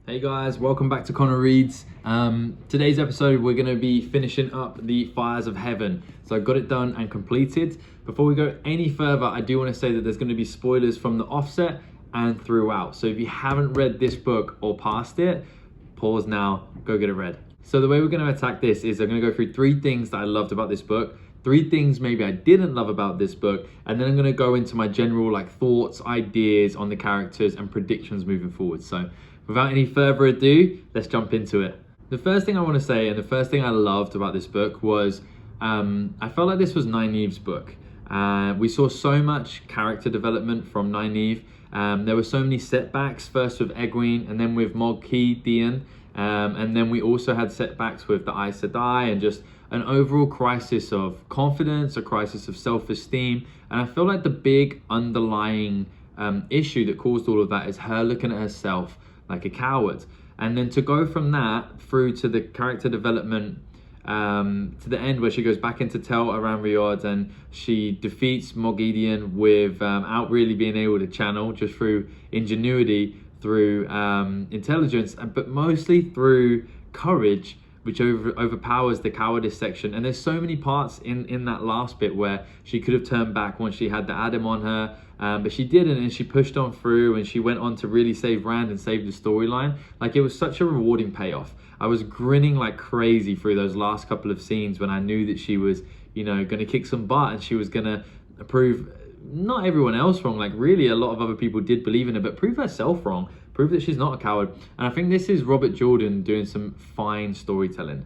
Hey guys, welcome back to Connor Reads. Today's episode we're going to be finishing up the Fires of Heaven. So I got it done and completed. Before we go any further, I do want to say that there's going to be spoilers from the offset and throughout. So if you haven't read this book or past it, pause now, go get it read. So the way we're going to attack this is I'm going to go through 3 things that I loved about this book, 3 things maybe I didn't love about this book, and then I'm going to go into my general thoughts, ideas on the characters and predictions moving forward. So without any further ado, let's jump into it. The first thing I want to say, and the first thing I loved about this book was I felt like this was Nynaeve's book. We saw so much character development from Nynaeve. There were so many setbacks, first with Egwene and then with Moghedien. And then we also had setbacks with the Aes Sedai and just an overall crisis of confidence, a crisis of self-esteem. And I feel like the big underlying issue that caused all of that is her looking at herself like a coward. And then to go from that through to the character development to the end where she goes back into Tel Aranriod and she defeats Moghedien without really being able to channel, just through ingenuity, through intelligence, but mostly through courage, which overpowers the cowardice section. And there's so many parts in that last bit where she could have turned back once she had the Adam on her, but she didn't, and she pushed on through and she went on to really save Rand and save the storyline. It was such a rewarding payoff. I was grinning like crazy through those last couple of scenes when I knew that she was, going to kick some butt and she was going to prove not everyone else wrong. Really, a lot of other people did believe in her, but prove herself wrong. Prove that she's not a coward. And I think this is Robert Jordan doing some fine storytelling.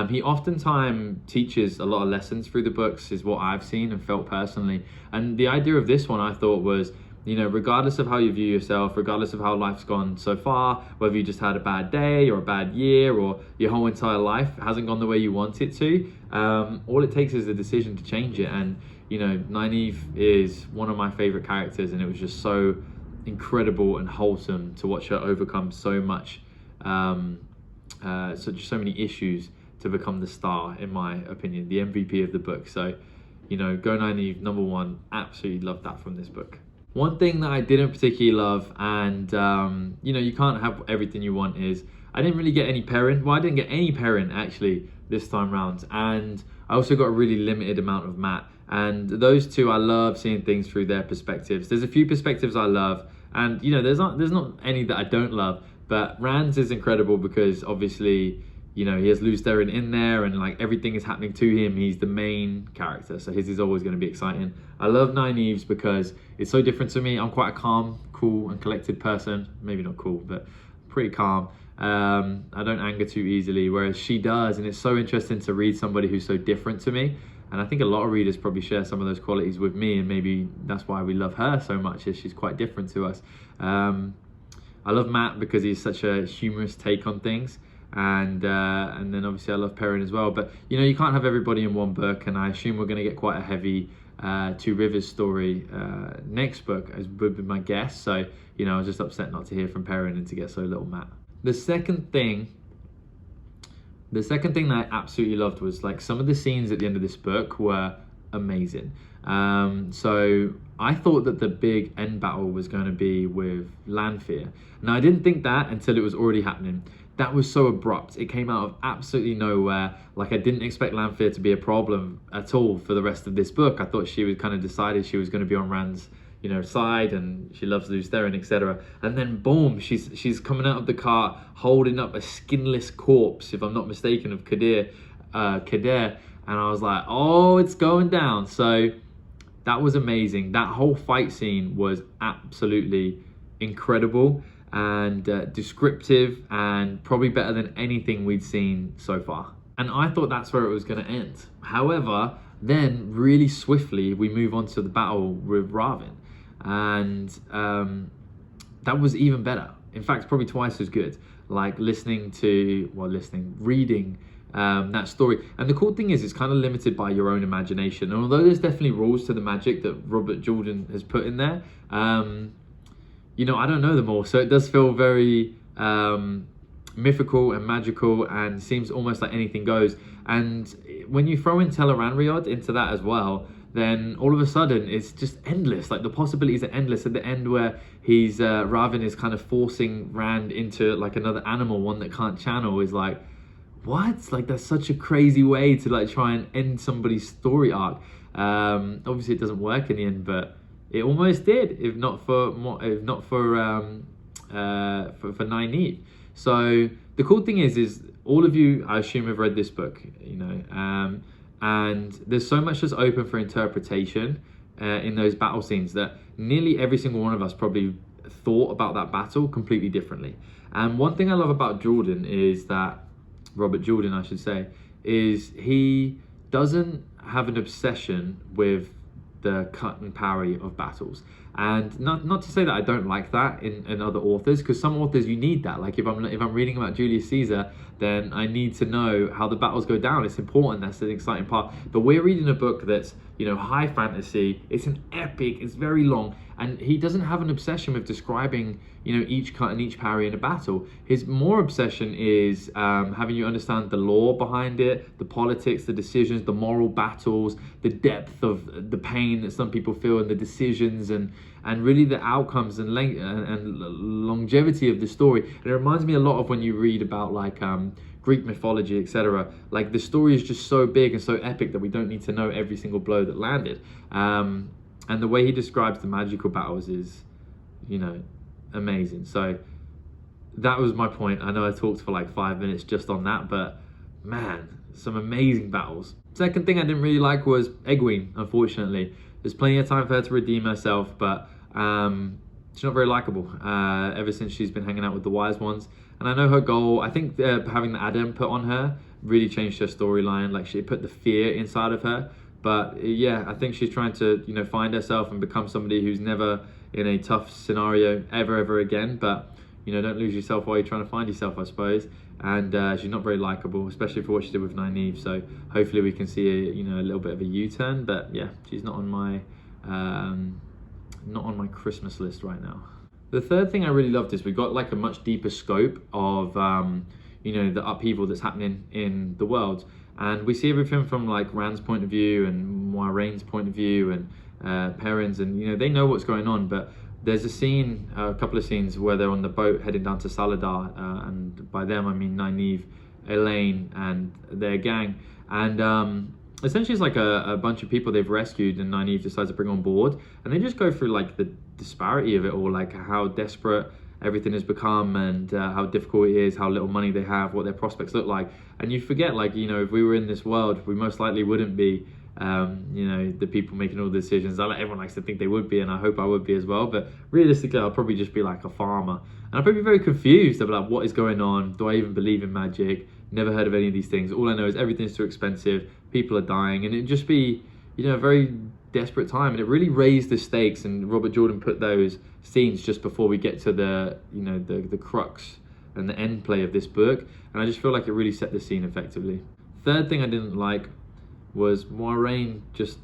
He oftentimes teaches a lot of lessons through the books, is what I've seen and felt personally. And the idea of this one, I thought, was, regardless of how you view yourself, regardless of how life's gone so far, whether you just had a bad day or a bad year or your whole entire life hasn't gone the way you want it to, all it takes is a decision to change it. And, Nynaeve is one of my favorite characters, and it was just so incredible and wholesome to watch her overcome so much, so many issues to become the star, in my opinion, the MVP of the book. So, go Nynaeve, number 1. Absolutely loved that from this book. One thing that I didn't particularly love, and you can't have everything you want, is I didn't really get any Perrin. Well, I didn't get any Perrin actually this time round, and I also got a really limited amount of Mat. And those two, I love seeing things through their perspectives. There's a few perspectives I love, and there's not any that I don't love. But Rand's is incredible because obviously, he has Lews Therin in there, and everything is happening to him. He's the main character, so his is always going to be exciting. I love Nynaeve's because it's so different to me. I'm quite a calm, cool, and collected person. Maybe not cool, but pretty calm. I don't anger too easily, whereas she does, and it's so interesting to read somebody who's so different to me. And I think a lot of readers probably share some of those qualities with me, and maybe that's why we love her so much, is she's quite different to us. I love Mat because he's such a humorous take on things, and then obviously I love Perrin as well. But you can't have everybody in one book, and I assume we're going to get quite a heavy Two Rivers story next book, as would be my guess. So I was just upset not to hear from Perrin and to get so little Mat. The second thing that I absolutely loved was some of the scenes at the end of this book were amazing. So I thought that the big end battle was going to be with Lanfear. Now I didn't think that until it was already happening. That was so abrupt. It came out of absolutely nowhere. I didn't expect Lanfear to be a problem at all for the rest of this book. I thought she was kind of decided she was going to be on Rand's side, and she loves Lews Therin, etc. And then boom, she's coming out of the car holding up a skinless corpse, if I'm not mistaken, of Kadir, and I was like, oh, it's going down. So that was amazing. That whole fight scene was absolutely incredible and descriptive, and probably better than anything we'd seen so far. And I thought that's where it was going to end. However, then really swiftly we move on to the battle with Ravin, and that was even better. In fact, probably twice as good. Reading that story. And the cool thing is, it's kind of limited by your own imagination. And although there's definitely rules to the magic that Robert Jordan has put in there, I don't know them all, so it does feel very mythical and magical, and seems almost like anything goes. And when you throw in Tel Aranriod into that as well, then all of a sudden it's just endless. Like the possibilities are endless at the end, where he's Ravin is kind of forcing Rand into like another animal, one that can't channel. Is like, what? Like that's such a crazy way to like try and end somebody's story arc. Obviously it doesn't work in the end, but it almost did, if not for Nynaeve. So the cool thing is all of you, I assume, have read this book, you know, and there's so much that's open for interpretation in those battle scenes that nearly every single one of us probably thought about that battle completely differently. And one thing I love about Jordan is that, Robert Jordan, I should say, is he doesn't have an obsession with the cut and parry of battles. And not to say that I don't like that in other authors, because some authors you need that. Like if I'm reading about Julius Caesar, then I need to know how the battles go down. It's important. That's an exciting part. But we're reading a book that's, you know, high fantasy. It's an epic. It's very long, and he doesn't have an obsession with describing, you know, each cut and each parry in a battle. His more obsession is having you understand the lore behind it, the politics, the decisions, the moral battles, the depth of the pain that some people feel, and the decisions, and really the outcomes and length and longevity of the story. And it reminds me a lot of when you read about like Greek mythology, etc. Like the story is just so big and so epic that we don't need to know every single blow that landed. And the way he describes the magical battles is, you know, amazing. So that was my point. I know I talked for like 5 minutes just on that, but man, some amazing battles. Second thing I didn't really like was Egwene, unfortunately. There's plenty of time for her to redeem herself, but she's not very likable ever since she's been hanging out with the wise ones. And I know her goal, I think having the Adam put on her really changed her storyline. Like she put the fear inside of her. But yeah, I think she's trying to, you know, find herself and become somebody who's never in a tough scenario ever again. But, you know, don't lose yourself while you're trying to find yourself, I suppose. And she's not very likable, especially for what she did with Nynaeve. So hopefully we can see a little bit of a U-turn. But yeah, she's not on my Christmas list right now. The third thing I really loved is we got like a much deeper scope of the upheaval that's happening in the world. And we see everything from like Rand's point of view and Moiraine's point of view and Perrin's, and you know, they know what's going on. But there's a couple of scenes where they're on the boat heading down to Saladar, and by them I mean Nynaeve, Elayne, and their gang. And essentially it's like a bunch of people they've rescued, and Nynaeve decides to bring on board, and they just go through like the disparity of it all, like how desperate everything has become, and how difficult it is, how little money they have, what their prospects look like. And you forget, like, you know, if we were in this world, we most likely wouldn't be the people making all the decisions. Everyone likes to think they would be, and I hope I would be as well. But realistically, I'll probably just be like a farmer, and I'll probably be very confused about what is going on. Do I even believe in magic? Never heard of any of these things. All I know is everything's too expensive. People are dying, and it'd just be, you know, a very desperate time. And it really raised the stakes. And Robert Jordan put those scenes just before we get to the crux and the end play of this book. And I just feel like it really set the scene effectively. Third thing I didn't like was Moiraine just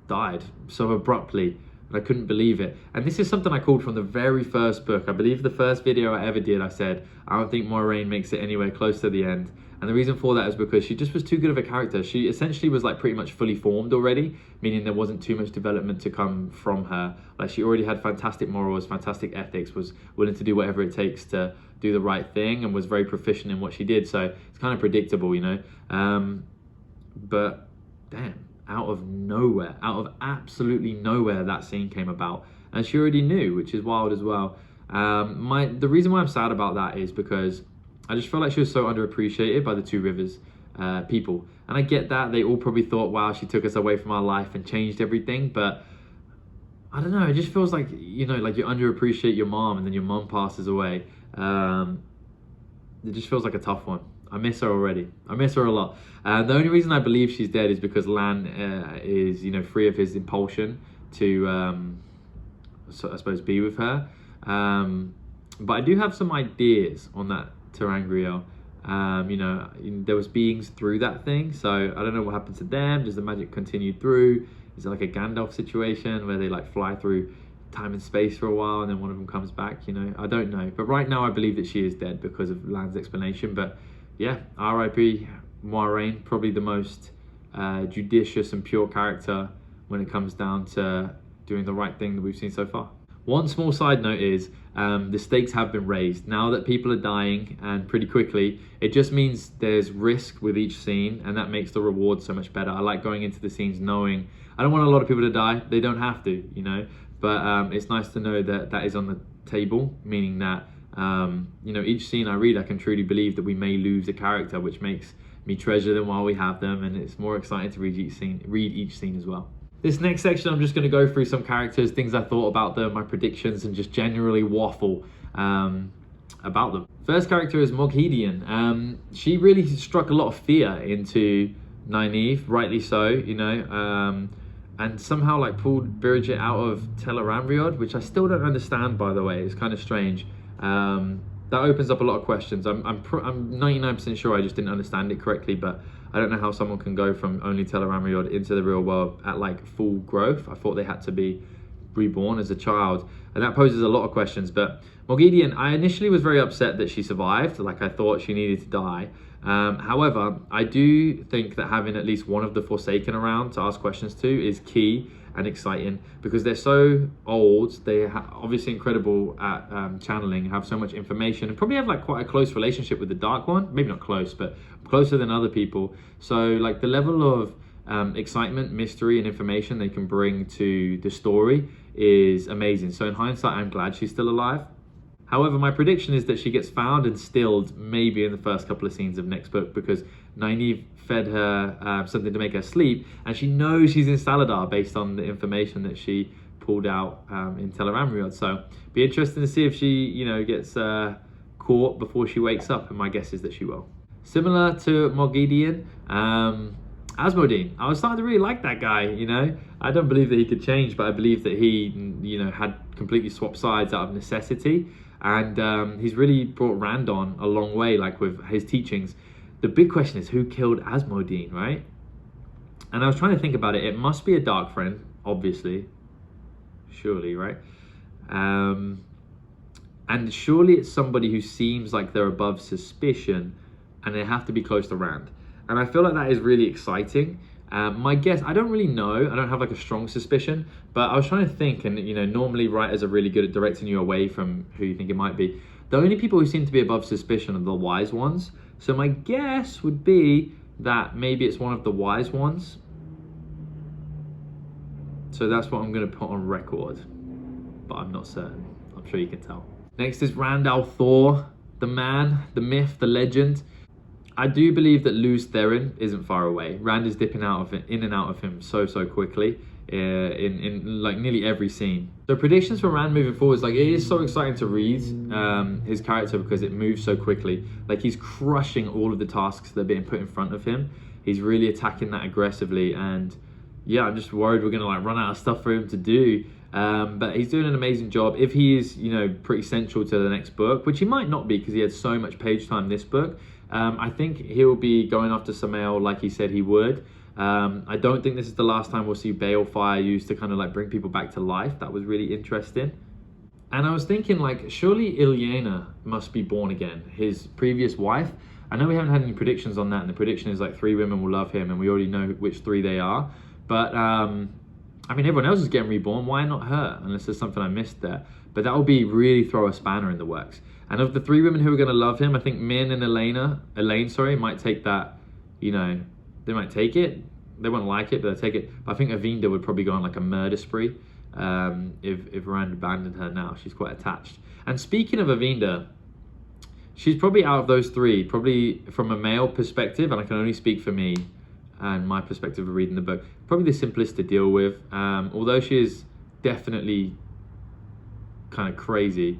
died so abruptly, and I couldn't believe it. And this is something I called from the very first book. I believe the first video I ever did, I said, I don't think Moiraine makes it anywhere close to the end. And the reason for that is because she just was too good of a character. She essentially was like pretty much fully formed already, meaning there wasn't too much development to come from her. Like she already had fantastic morals, fantastic ethics, was willing to do whatever it takes to do the right thing, and was very proficient in what she did. So it's kind of predictable, you know. But damn, out of nowhere, out of absolutely nowhere, that scene came about, and she already knew, which is wild as well. The reason why I'm sad about that is because I just feel like she was so underappreciated by the Two Rivers people. And I get that they all probably thought, wow, she took us away from our life and changed everything. But I don't know, it just feels like, you know, like you underappreciate your mom and then your mom passes away. It just feels like a tough one. I miss her already. I miss her a lot. The only reason I believe she's dead is because Lan is, you know, free of his impulsion to, so I suppose, be with her. But I do have some ideas on that Terangriel. You know, there was beings through that thing, so I don't know what happened to them. Does the magic continue through? Is it like a Gandalf situation where they like fly through time and space for a while and then one of them comes back? You know, I don't know. But right now I believe that she is dead because of Lan's explanation. But yeah, R.I.P. Moiraine, probably the most judicious and pure character when it comes down to doing the right thing that we've seen so far. One small side note is the stakes have been raised. Now that people are dying, and pretty quickly, it just means there's risk with each scene, and that makes the reward so much better. I like going into the scenes knowing I don't want a lot of people to die. They don't have to, you know, but it's nice to know that that is on the table, meaning that you know, each scene I read, I can truly believe that we may lose a character, which makes me treasure them while we have them, and it's more exciting to read each scene as well. This next section, I'm just going to go through some characters, things I thought about them, my predictions, and just generally waffle about them. First character is Moghedien. She really struck a lot of fear into Nynaeve, rightly so, you know, and somehow like pulled Byrne out of Tel'aran'rhiod, which I still don't understand, by the way. It's kind of strange. That opens up a lot of questions. I'm 99% sure I just didn't understand it correctly, but I don't know how someone can go from only Tel'aran'rhiod into the real world at like full growth. I thought they had to be reborn as a child, and that poses a lot of questions. But Moghedien, I initially was very upset that she survived. Like, I thought she needed to die. However, I do think that having at least one of the Forsaken around to ask questions to is key and exciting, because they're so old. They obviously incredible at channeling, have so much information, and probably have like quite a close relationship with the Dark One. Maybe not close, but closer than other people. So like the level of excitement, mystery, and information they can bring to the story is amazing. So in hindsight, I'm glad she's still alive. However, my prediction is that she gets found and stilled maybe in the first couple of scenes of next book, because Nynaeve fed her something to make her sleep, and she knows she's in Saladar based on the information that she pulled out in Tel'aran'rhiod. So be interesting to see if she, you know, gets caught before she wakes up, and my guess is that she will. Similar to Moghedien, Asmodean. I was starting to really like that guy, you know. I don't believe that he could change, but I believe that he, you know, had completely swapped sides out of necessity. And he's really brought Rand on a long way, like with his teachings. The big question is, who killed Asmodean, right? And I was trying to think about it. It must be a dark friend, obviously. Surely, right? And surely it's somebody who seems like they're above suspicion, and they have to be close to Rand. And I feel like that is really exciting. My guess, I don't really know. I don't have like a strong suspicion, but I was trying to think, and you know, normally writers are really good at directing you away from who you think it might be. The only people who seem to be above suspicion are the wise ones. So my guess would be that maybe it's one of the wise ones. So that's what I'm going to put on record, but I'm not certain. I'm sure you can tell. Next is Rand al'Thor, the man, the myth, the legend. I do believe that Lews Therin isn't far away. Rand is dipping out of it, in and out of him so quickly in like nearly every scene. So predictions for Rand moving forward is like, it is so exciting to read his character, because it moves so quickly. Like, he's crushing all of the tasks that are being put in front of him. He's really attacking that aggressively, and yeah, I'm just worried we're gonna like run out of stuff for him to do. But he's doing an amazing job. If he is, you know, pretty central to the next book, which he might not be because he had so much page time this book, I think he'll be going after Samael like he said he would. I don't think this is the last time we'll see balefire used to kind of like bring people back to life. That was really interesting. And I was thinking, like, surely Elayne must be born again, his previous wife. I know we haven't had any predictions on that, and the prediction is like 3 women will love him, and we already know which 3 they are. But I mean, everyone else is getting reborn. Why not her? Unless there's something I missed there. But that would be really throw a spanner in the works. And of the 3 women who are going to love him, I think Min and Elayne, might take that, you know, they might take it. They won't like it, but they'll take it. But I think Avinda would probably go on like a murder spree if Rand abandoned her now. She's quite attached. And speaking of Avinda, she's probably out of those 3, probably from a male perspective, and I can only speak for me and my perspective of reading the book, probably the simplest to deal with. Although she is definitely kind of crazy.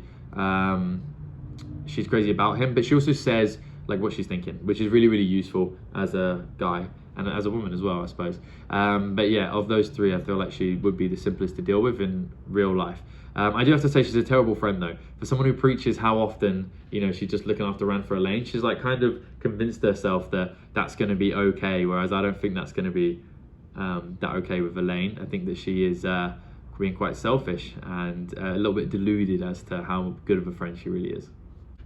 She's crazy about him, but she also says like what she's thinking, which is really useful as a guy and as a woman as well, I suppose. But yeah, of those 3, I feel like she would be the simplest to deal with in real life. I do have to say she's a terrible friend though. For someone who preaches how often, you know, she's just looking after Rand for Elayne, she's like kind of convinced herself that that's going to be okay, whereas I don't think that's going to be that okay with Elayne. I think that she is being quite selfish and a little bit deluded as to how good of a friend she really is.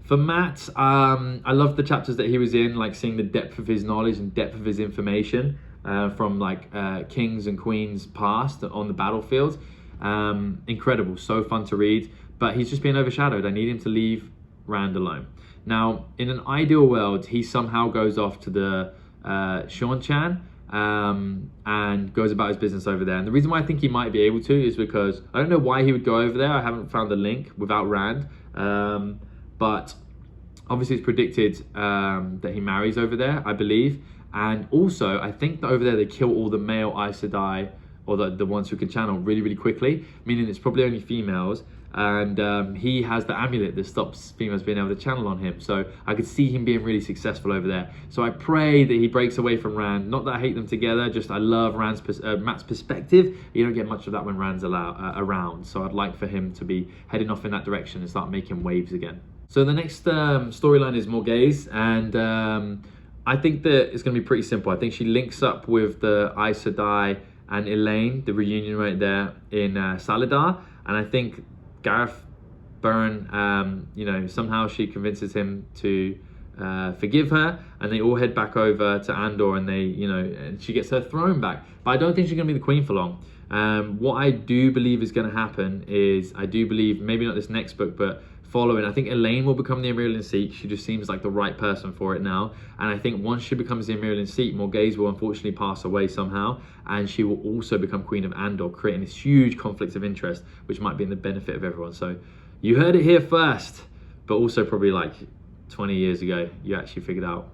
For Mat, I loved the chapters that he was in, like seeing the depth of his knowledge and depth of his information. from like kings and queens past on the battlefield. Incredible, so fun to read, but he's just being overshadowed. I need him to leave Rand alone. Now, in an ideal world, he somehow goes off to the Siaun and goes about his business over there. And the reason why I think he might be able to is because I don't know why he would go over there. I haven't found the link without Rand, but obviously it's predicted that he marries over there, I believe. And also, I think that over there they kill all the male Aes Sedai, or the ones who can channel really, really quickly, meaning it's probably only females. And he has the amulet that stops females being able to channel on him. So I could see him being really successful over there. So I pray that he breaks away from Rand. Not that I hate them together, just I love Matt's perspective. You don't get much of that when Rand's around. So I'd like for him to be heading off in that direction and start making waves again. So the next storyline is Morgase, and I think that it's going to be pretty simple. I think she links up with the Aes Sedai and Elayne, the reunion right there in Saladar, and I think Garett, Byrne, somehow she convinces him to forgive her, and they all head back over to Andor, and and she gets her throne back. But I don't think she's going to be the queen for long. What I do believe is going to happen is, I do believe, maybe not this next book, but following, I think Elayne will become the Amyrlin seat. She just seems like the right person for it now. And I think once she becomes the Amyrlin seat, Morgase will unfortunately pass away somehow, and she will also become Queen of Andor, creating this huge conflict of interest, which might be in the benefit of everyone. So you heard it here first, but also probably like 20 years ago, you actually figured out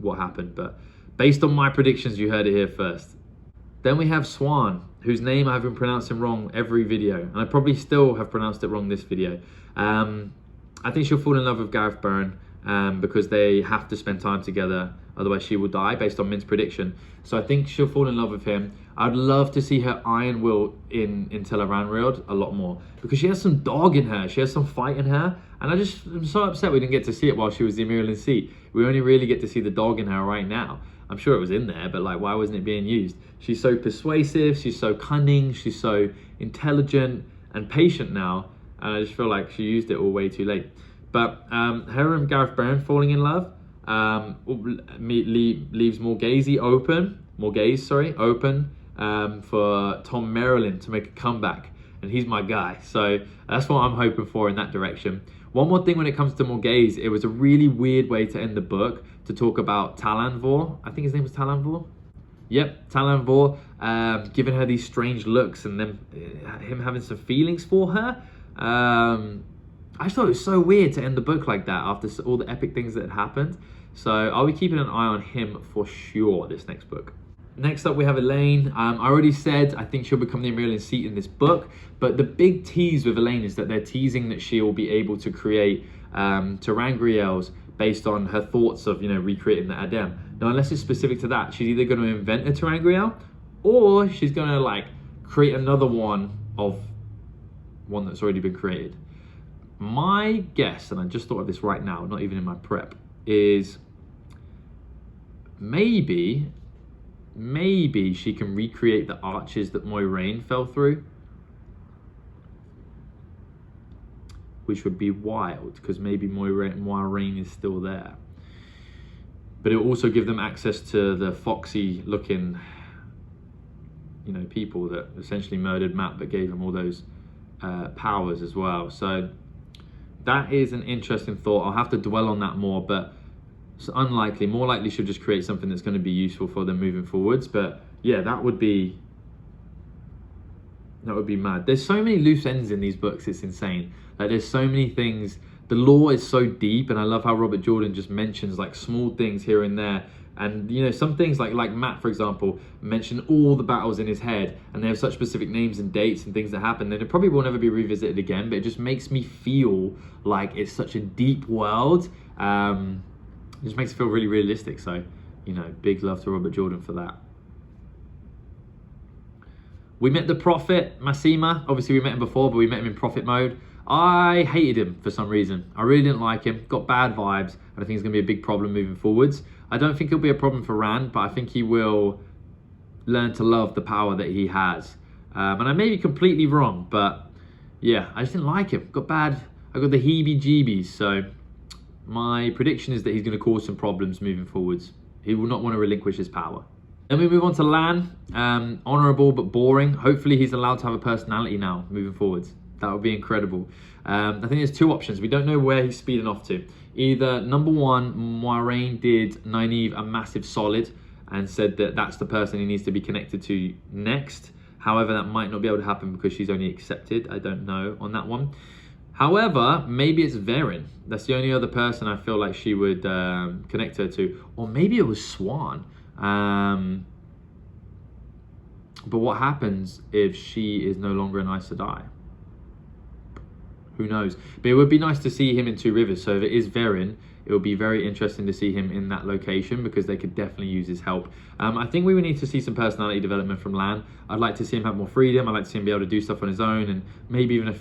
what happened. But based on my predictions, you heard it here first. Then we have Siaun, whose name I've been pronouncing wrong every video, and I probably still have pronounced it wrong this video. I think she'll fall in love with Garett Byrne because they have to spend time together, otherwise she will die, based on Min's prediction. So I think she'll fall in love with him. I'd love to see her Iron Will in Teleranriod a lot more, because she has some dog in her, she has some fight in her, and I'm so upset we didn't get to see it while she was the Amyrlin seat. We only really get to see the dog in her right now. I'm sure it was in there, but like, why wasn't it being used? She's so persuasive, she's so cunning, she's so intelligent and patient now, and I just feel like she used it all way too late. But her and Garett Byrne falling in love leaves Morgase open for Tom Merrilin to make a comeback, and he's my guy. So that's what I'm hoping for in that direction. One more thing when it comes to Morgase, it was a really weird way to end the book, to talk about Talanvor. I think his name was Talanvor. Yep, Talanvor, giving her these strange looks, and then him having some feelings for her. I just thought it was so weird to end the book like that after all the epic things that had happened. So I'll be keeping an eye on him for sure this next book. Next up we have Elayne. I already said I think she'll become the Amyrlin seat in this book, but the big tease with Elayne is that they're teasing that she will be able to create Terangriels based on her thoughts of recreating the Adem. Now, unless it's specific to that, she's either going to invent a Terangriel, or she's going to like create another one of one that's already been created. My guess, and I just thought of this right now, not even in my prep, is maybe she can recreate the arches that Moiraine fell through, which would be wild, because maybe Moiraine is still there. But it will also give them access to the foxy looking people that essentially murdered Matt but gave him all those powers as well. So that is an interesting thought. I'll have to dwell on that more, but it's unlikely. More likely she'll just create something that's going to be useful for them moving forwards. But yeah, that would be mad. There's so many loose ends in these books, it's insane. Like, there's so many things. The lore is so deep, and I love how Robert Jordan just mentions like small things here and there. And some things like Matt, for example, mentioned all the battles in his head, and they have such specific names and dates and things that happen, and it probably will never be revisited again, but it just makes me feel like it's such a deep world. It just makes it feel really realistic. So, big love to Robert Jordan for that. We met the Prophet, Masema. Obviously, we met him before, but we met him in Prophet mode. I hated him for some reason. I really didn't like him. Got bad vibes, and I think it's going to be a big problem moving forwards. I don't think it'll be a problem for Rand, but I think he will learn to love the power that he has. And I may be completely wrong, but yeah, I just didn't like him. I got the heebie-jeebies. So my prediction is that he's going to cause some problems moving forwards. He will not want to relinquish his power. Then we move on to Lan. Honourable but boring. Hopefully he's allowed to have a personality now moving forwards. That would be incredible. I think there's two options. We don't know where he's speeding off to. Either number one, Moiraine did Nynaeve a massive solid and said that that's the person he needs to be connected to next. However, that might not be able to happen because she's only accepted. I don't know on that one. However, maybe it's Byrne. That's the only other person I feel like she would connect her to. Or maybe it was Siaun. But what happens if she is no longer an Aes Sedai? Who knows? But it would be nice to see him in Two Rivers. So if it is Byrne, it would be very interesting to see him in that location because they could definitely use his help. I think we would need to see some personality development from Lan. I'd like to see him have more freedom. I'd like to see him be able to do stuff on his own and maybe even a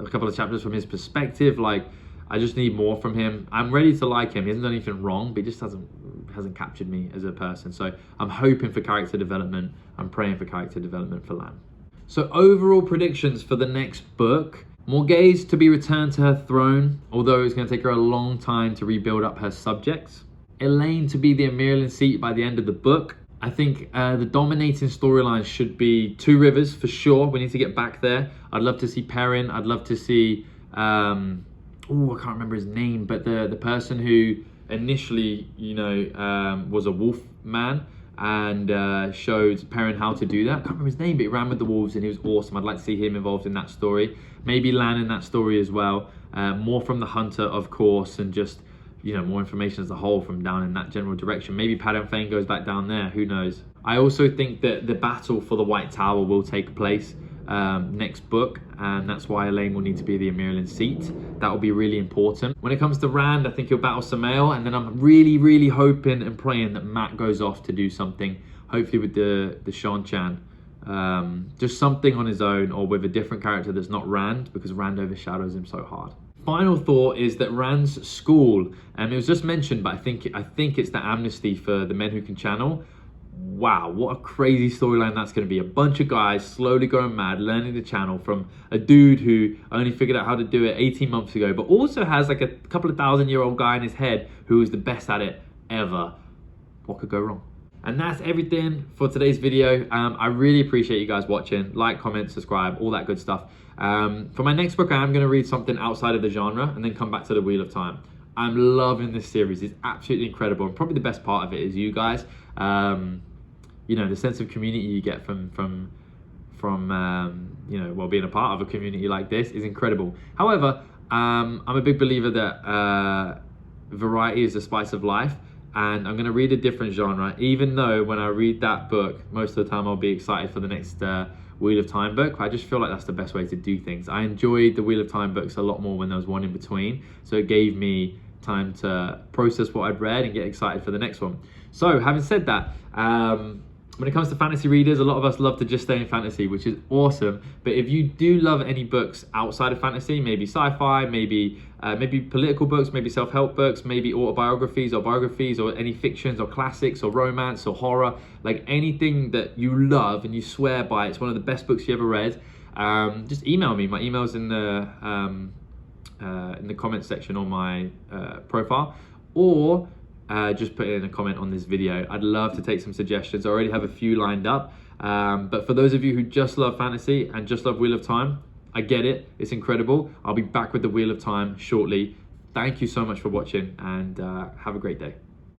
couple of chapters from his perspective. Like, I just need more from him. I'm ready to like him. He hasn't done anything wrong, but he just hasn't captured me as a person. So I'm hoping for character development. I'm praying for character development for Lan. So overall predictions for the next book. Morgase to be returned to her throne, although it's going to take her a long time to rebuild up her subjects. Elayne to be the Amyrlin seat by the end of the book. I think the dominating storyline should be Two Rivers for sure. We need to get back there. I'd love to see Perrin. I'd love to see, I can't remember his name, but the person who initially, was a wolf man and showed Perrin how to do that. I can't remember his name, but he ran with the wolves and he was awesome. I'd like to see him involved in that story. Maybe Lan in that story as well. More from the hunter, of course, and just, more information as a whole from down in that general direction. Maybe Padan Fain goes back down there, who knows. I also think that the battle for the White Tower will take place next book, and that's why Elayne will need to be the Amyrlin seat. That will be really important. When it comes to Rand, I think he'll battle Samael, and then I'm really, really hoping and praying that Mat goes off to do something, hopefully with the Shan-Chan. Just something on his own or with a different character that's not Rand, because Rand overshadows him so hard. Final thought is that Rand's school, and it was just mentioned, but I think it's the amnesty for the men who can channel. Wow, what a crazy storyline that's going to be. A bunch of guys slowly going mad, learning to channel from a dude who only figured out how to do it 18 months ago, but also has like a couple of 1,000-year-old guy in his head who is the best at it ever. What could go wrong? And that's everything for today's video. I really appreciate you guys watching. Like, comment, subscribe, all that good stuff. For my next book, I am going to read something outside of the genre and then come back to the Wheel of Time. I'm loving this series. It's absolutely incredible. And probably the best part of it is you guys. The sense of community you get from being a part of a community like this is incredible. However, I'm a big believer that variety is the spice of life. And I'm going to read a different genre, even though when I read that book, most of the time I'll be excited for the next Wheel of Time book. But I just feel like that's the best way to do things. I enjoyed the Wheel of Time books a lot more when there was one in between. So it gave me time to process what I'd read and get excited for the next one. So having said that, when it comes to fantasy readers, a lot of us love to just stay in fantasy, which is awesome. But if you do love any books outside of fantasy, maybe sci-fi, maybe political books, maybe self-help books, maybe autobiographies or biographies or any fictions or classics or romance or horror, like anything that you love and you swear by, it's one of the best books you ever read, just email me. My email's in the comments section on my profile, or just put in a comment on this video. I'd love to take some suggestions. I already have a few lined up. But for those of you who just love fantasy and just love Wheel of Time, I get it. It's incredible. I'll be back with the Wheel of Time shortly. Thank you so much for watching and have a great day.